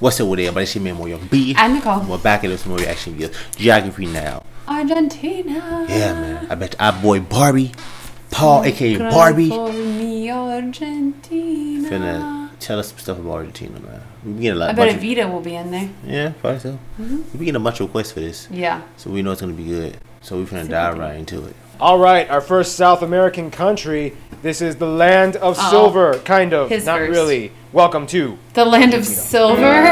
What's over there? But she made more young B. I'm Nicole. We're back at some more reaction videos. Geography now. Argentina. Yeah, man. I bet our boy Barbie, Paul, aka Barbie, for me, Argentina. finna tell us some stuff about Argentina, man. We be getting a lot. I bet Vita will be in there. Yeah, probably so. We be getting a bunch of requests for this. Yeah. So we know it's gonna be good. So we finna dive right into it. All right, our first South American country. This is the land of silver, kind of, not really. Welcome to the land of silver.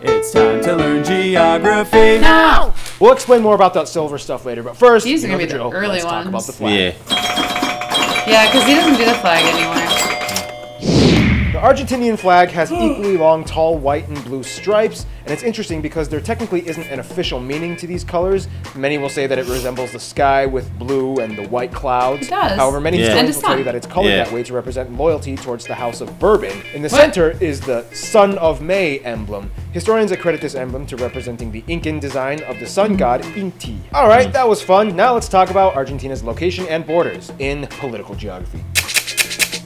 It's time to learn geography now. We'll explain more about that silver stuff later, but first, These are gonna be the the early Let's ones. talk about the flag. Yeah, because he doesn't do the flag anymore. The Argentinian flag has equally long, tall, white and blue stripes, and it's interesting because there technically isn't an official meaning to these colors. Many will say that it resembles the sky with blue and the white clouds. It does. However, many historians will tell you that it's colored Yeah. that way to represent loyalty towards the House of Bourbon. In the center is the Sun of May emblem. Historians accredit this emblem to representing the Incan design of the sun god Inti. All right, that was fun. Now let's talk about Argentina's location and borders in political geography.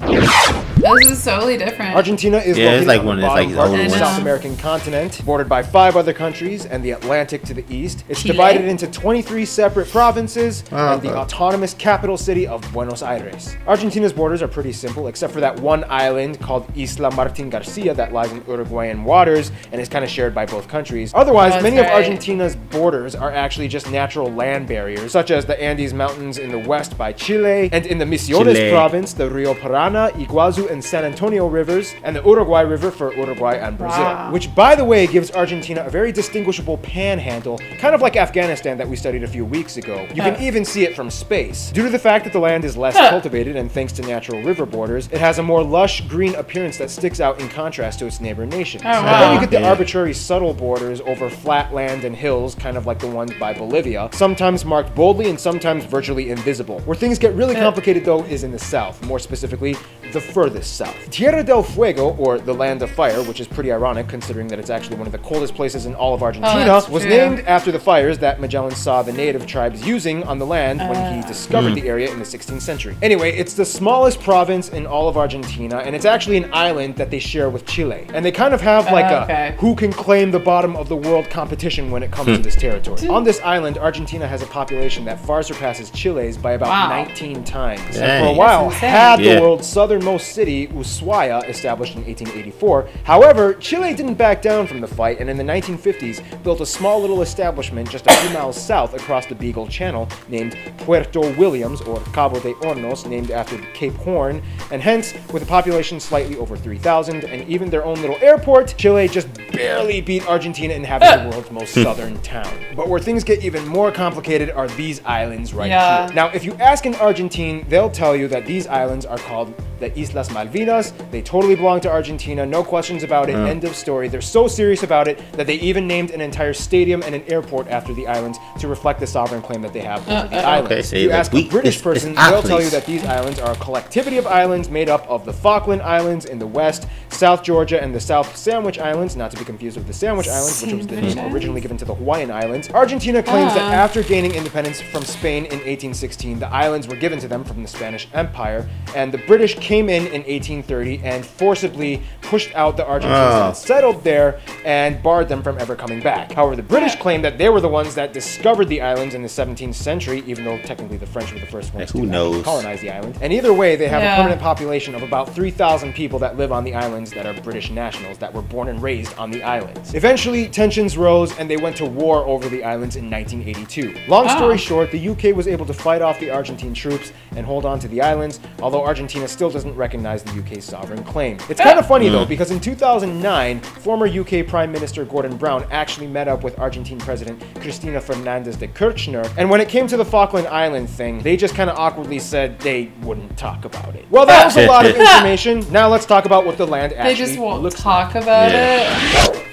This is totally different. Argentina is Yeah, it's located like on one the of bottom the part of older the ones. South American continent, bordered by 5 other countries and the Atlantic to the east. It's Chile. divided into 23 separate provinces and the autonomous capital city of Buenos Aires. Argentina's borders are pretty simple, except for that one island called Isla Martin Garcia that lies in Uruguayan waters and is kind of shared by both countries. Otherwise, many of Argentina's borders are actually just natural land barriers, such as the Andes Mountains in the west by Chile, and in the Misiones province, the Rio Parana, Iguazu, and San Antonio rivers, and the Uruguay River for Uruguay and Brazil. Which, by the way, gives Argentina a very distinguishable panhandle, kind of like Afghanistan that we studied a few weeks ago. You can even see it from space. Due to the fact that the land is less cultivated and thanks to natural river borders, it has a more lush green appearance that sticks out in contrast to its neighbor nations. And then you get the arbitrary subtle borders over flat land and hills, kind of like the ones by Bolivia, sometimes marked boldly and sometimes virtually invisible. Where things get really complicated though is in the south, more specifically, the furthest south. Tierra del Fuego, or the Land of Fire, which is pretty ironic considering that it's actually one of the coldest places in all of Argentina, was named after the fires that Magellan saw the native tribes using on the land when he discovered the area in the 16th century. Anyway, it's the smallest province in all of Argentina, and it's actually an island that they share with Chile. And they kind of have like a who can claim the bottom of the world competition when it comes to this territory. On this island, Argentina has a population that far surpasses Chile's by about 19 times. And for a while, had the world's southernmost city, Ushuaia, established in 1884. However, Chile didn't back down from the fight, and in the 1950s built a small little establishment just a few miles south across the Beagle Channel named Puerto Williams, or Cabo de Hornos, named after Cape Horn, and hence, with a population slightly over 3,000 and even their own little airport, Chile just barely beat Argentina in having the world's most southern town. But where things get even more complicated are these islands right here. Now, if you ask an Argentine, they'll tell you that these islands are called the Islas Malvinas. They totally belong to Argentina, no questions about it, end of story. They're so serious about it that they even named an entire stadium and an airport after the islands to reflect the sovereign claim that they have over the islands. If you ask a British person, they'll tell you that these islands are a collectivity of islands made up of the Falkland Islands in the west, South Georgia, and the South Sandwich Islands, not to be confused with the Sandwich Islands, which was the name originally given to the Hawaiian Islands. Argentina claims that after gaining independence from Spain in 1816, the islands were given to them from the Spanish Empire, and the British came in 1830 and forcibly pushed out the Argentines that settled there and barred them from ever coming back. However, the British claim that they were the ones that discovered the islands in the 17th century, even though technically the French were the first ones to colonize the island. And either way, they have a permanent population of about 3,000 people that live on the islands that are British nationals that were born and raised on the islands. Eventually, tensions rose and they went to war over the islands in 1982. Long story short, the UK was able to fight off the Argentine troops and hold on to the islands, although Argentina still doesn't recognize the UK's sovereign claim. It's kind of funny though, because in 2009, former UK Prime Minister Gordon Brown actually met up with Argentine President Cristina Fernandez de Kirchner, and when it came to the Falkland Island thing, they just kind of awkwardly said they wouldn't talk about it. Well, that was a lot of information. Now let's talk about what the land actually looks like. They just won't talk about it.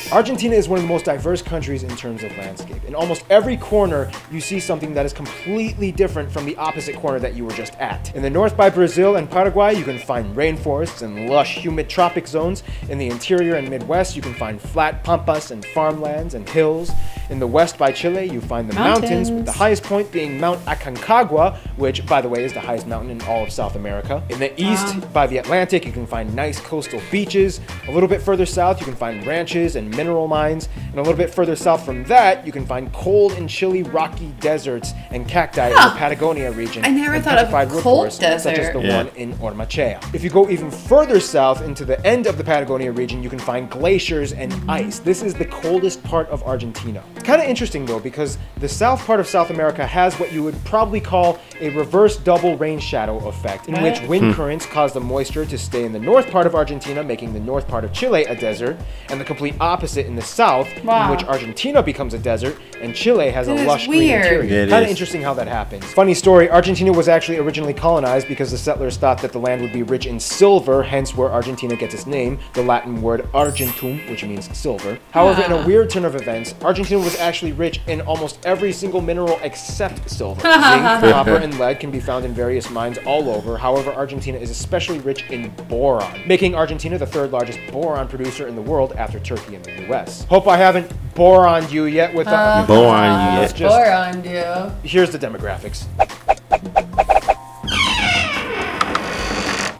Argentina is one of the most diverse countries in terms of landscape. In almost every corner, you see something that is completely different from the opposite corner that you were just at. In the north by Brazil and Paraguay, you can find rainforests and lush, humid tropic zones. In the interior and Midwest, you can find flat pampas and farmlands and hills. In the west by Chile, you find the mountains, with the highest point being Mount Aconcagua, which, by the way, is the highest mountain in all of South America. In the east by the Atlantic, you can find nice coastal beaches. A little bit further south, you can find ranches and mineral mines. And a little bit further south from that, you can find cold and chilly rocky deserts and cacti in the Patagonia region. I never and thought of petrified wood cold forests, such as the desert. one in Ormachea. If you go even further south into the end of the Patagonia region, you can find glaciers and ice. This is the coldest part of Argentina. It's kind of interesting though, because the south part of South America has what you would probably call a reverse double rain shadow effect, in which wind currents cause the moisture to stay in the north part of Argentina, making the north part of Chile a desert, and the complete opposite in the south, in which Argentina becomes a desert and Chile has a lush green interior. Kind of interesting how that happens. Funny story, Argentina was actually originally colonized because the settlers thought that the land would be rich in silver, hence where Argentina gets its name, the Latin word argentum, which means silver. However, in a weird turn of events, Argentina was actually rich in almost every single mineral except silver. Zinc, copper, and lead can be found in various mines all over. However, Argentina is especially rich in boron, making Argentina the third largest boron producer in the world after Turkey and the US. Hope I haven't boroned you yet with Boroned you. Here's the demographics.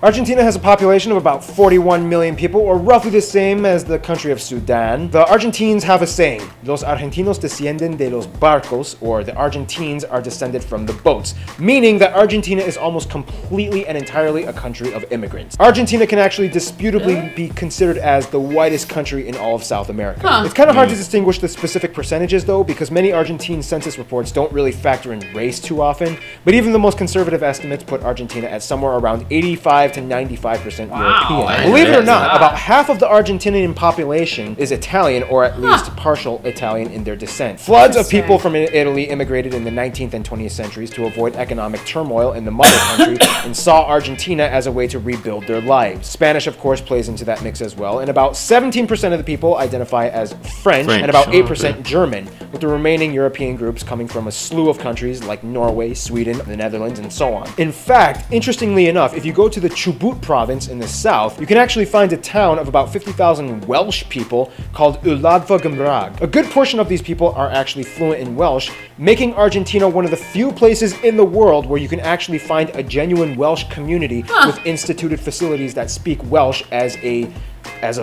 Argentina has a population of about 41 million people, or roughly the same as the country of Sudan. The Argentines have a saying, Los argentinos descienden de los barcos, or the Argentines are descended from the boats, meaning that Argentina is almost completely and entirely a country of immigrants. Argentina can actually disputably be considered as the whitest country in all of South America. It's kind of hard to distinguish the specific percentages though, because many Argentine census reports don't really factor in race too often, but even the most conservative estimates put Argentina at somewhere around 85 to 95% European. Believe it or not, about half of the Argentinian population is Italian, or at least partial Italian in their descent. Floods of people from Italy immigrated in the 19th and 20th centuries to avoid economic turmoil in the mother country and saw Argentina as a way to rebuild their lives. Spanish, of course, plays into that mix as well, and about 17% of the people identify as French and about 8% German, with the remaining European groups coming from a slew of countries like Norway, Sweden, the Netherlands, and so on. In fact, interestingly enough, if you go to the Chubut province in the south, you can actually find a town of about 50,000 Welsh people called Uladva Gymraeg. A good portion of these people are actually fluent in Welsh, making Argentina one of the few places in the world where you can actually find a genuine Welsh community with instituted facilities that speak Welsh as a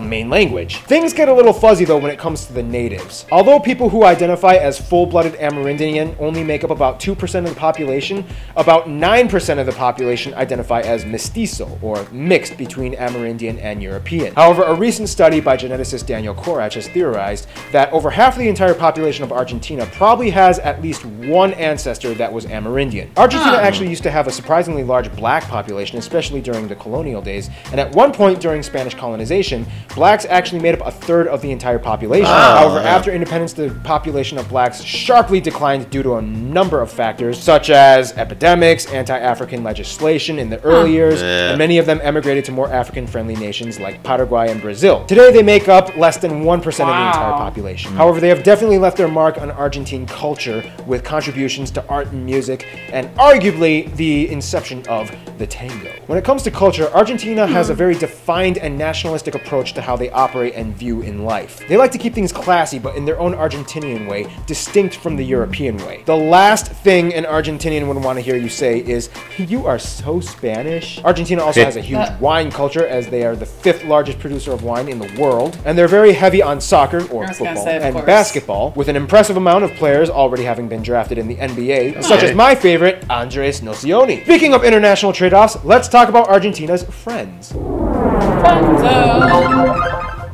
main language. Things get a little fuzzy though when it comes to the natives. Although people who identify as full-blooded Amerindian only make up about 2% of the population, about 9% of the population identify as mestizo, or mixed between Amerindian and European. However, a recent study by geneticist Daniel Korach has theorized that over half the entire population of Argentina probably has at least one ancestor that was Amerindian. Argentina actually used to have a surprisingly large black population, especially during the colonial days, and at one point during Spanish colonization, blacks actually made up a third of the entire population. However, after independence, the population of blacks sharply declined due to a number of factors, such as epidemics, anti-African legislation in the early years, and many of them emigrated to more African-friendly nations like Paraguay and Brazil. Today, they make up less than 1% of the entire population. However, they have definitely left their mark on Argentine culture with contributions to art and music, and arguably the inception of the tango. When it comes to culture, Argentina has a very defined and nationalistic approach to how they operate and view in life. They like to keep things classy, but in their own Argentinian way, distinct from the European way. The last thing an Argentinian would want to hear you say is, "You are so Spanish." Argentina also has a huge wine culture, as they are the 5th largest producer of wine in the world, and they're very heavy on soccer, or football, and basketball, with an impressive amount of players already having been drafted in the NBA, such as my favorite, Andres Nocioni. Speaking of international trade-offs, let's talk about Argentina's friends.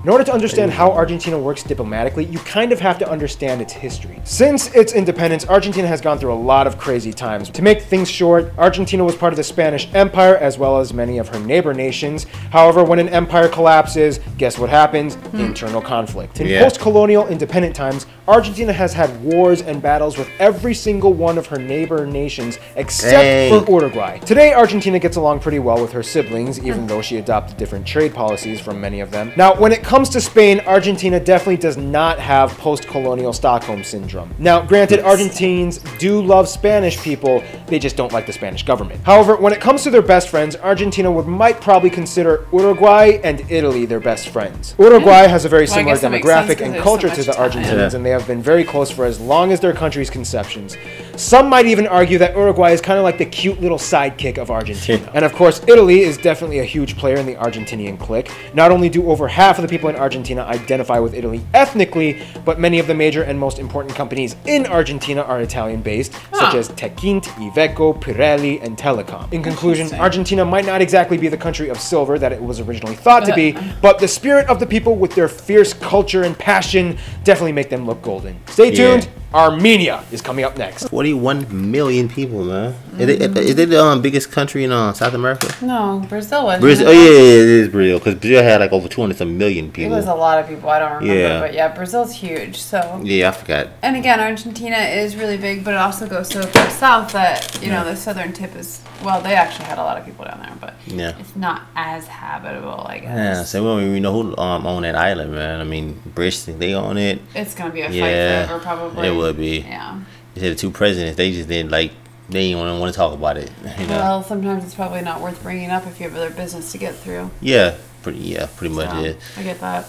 In order to understand how Argentina works diplomatically, you kind of have to understand its history. Since its independence, Argentina has gone through a lot of crazy times. To make things short, Argentina was part of the Spanish Empire as well as many of her neighbor nations. However, when an empire collapses, guess what happens? Internal conflict. In post-colonial independent times, Argentina has had wars and battles with every single one of her neighbor nations except for Uruguay. Today, Argentina gets along pretty well with her siblings, even though she adopted different trade policies from many of them. Now, when it comes to Spain, Argentina definitely does not have post-colonial Stockholm syndrome. Now, granted, Argentines do love Spanish people, they just don't like the Spanish government. However, when it comes to their best friends, Argentina might probably consider Uruguay and Italy their best friends. Uruguay has a very similar demographic and culture to the Argentinians, and they have have been very close for as long as their country's conceptions. Some might even argue that Uruguay is kind of like the cute little sidekick of Argentina. And of course, Italy is definitely a huge player in the Argentinian clique. Not only do over half of the people in Argentina identify with Italy ethnically, but many of the major and most important companies in Argentina are Italian-based, such as Techint, Iveco, Pirelli, and Telecom. In conclusion, Argentina might not exactly be the country of silver that it was originally thought to be, but the spirit of the people with their fierce culture and passion definitely make them look golden. Stay tuned. Armenia is coming up next. 41 million people, man. Is it the biggest country in South America? No, Brazil was. Brazil, oh yeah, it is Brazil, because Brazil had like over 200 million people. It was a lot of people. I don't remember, but yeah, Brazil's huge. So yeah, I forgot. And again, Argentina is really big, but it also goes so far south that you know the southern tip is. Well, they actually had a lot of people down there, but it's not as habitable, I guess. Yeah, so we don't even know who own that island, man. I mean, British, they own it. It's gonna be a fight forever, probably. It would be. Yeah. They said the two presidents, they just didn't like. They didn't want to talk about it. You know? Well, sometimes it's probably not worth bringing up if you have other business to get through. Yeah, pretty much. Yeah, I get that.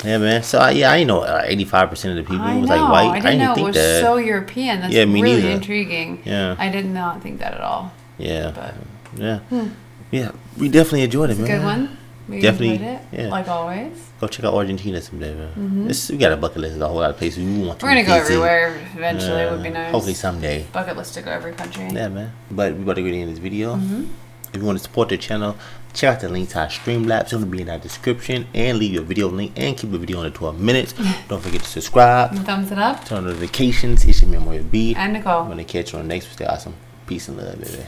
Yeah, man. So I didn't know 85% of the people was like white. I didn't know it was that. So European. That's me really neither. Intriguing. Yeah, I did not think that at all. Yeah, but yeah, we definitely enjoyed it, man. It's a good one. We definitely enjoyed it, like always. Go check out Argentina someday, man. We got a bucket list of a whole lot of places we want to. We're gonna go everywhere eventually. It would be nice. Hopefully someday. Bucket list to go every country. Yeah, man. But we about to get into this video. If you want to support the channel, check out the link to our Streamlabs. It's going to be in our description, and leave your video link and keep the video under 12 minutes. Don't forget to subscribe. Thumbs it up. Turn on notifications. It's your memory B. And Nicole. I'm going to catch you on the next one. Stay awesome. Peace and love, baby.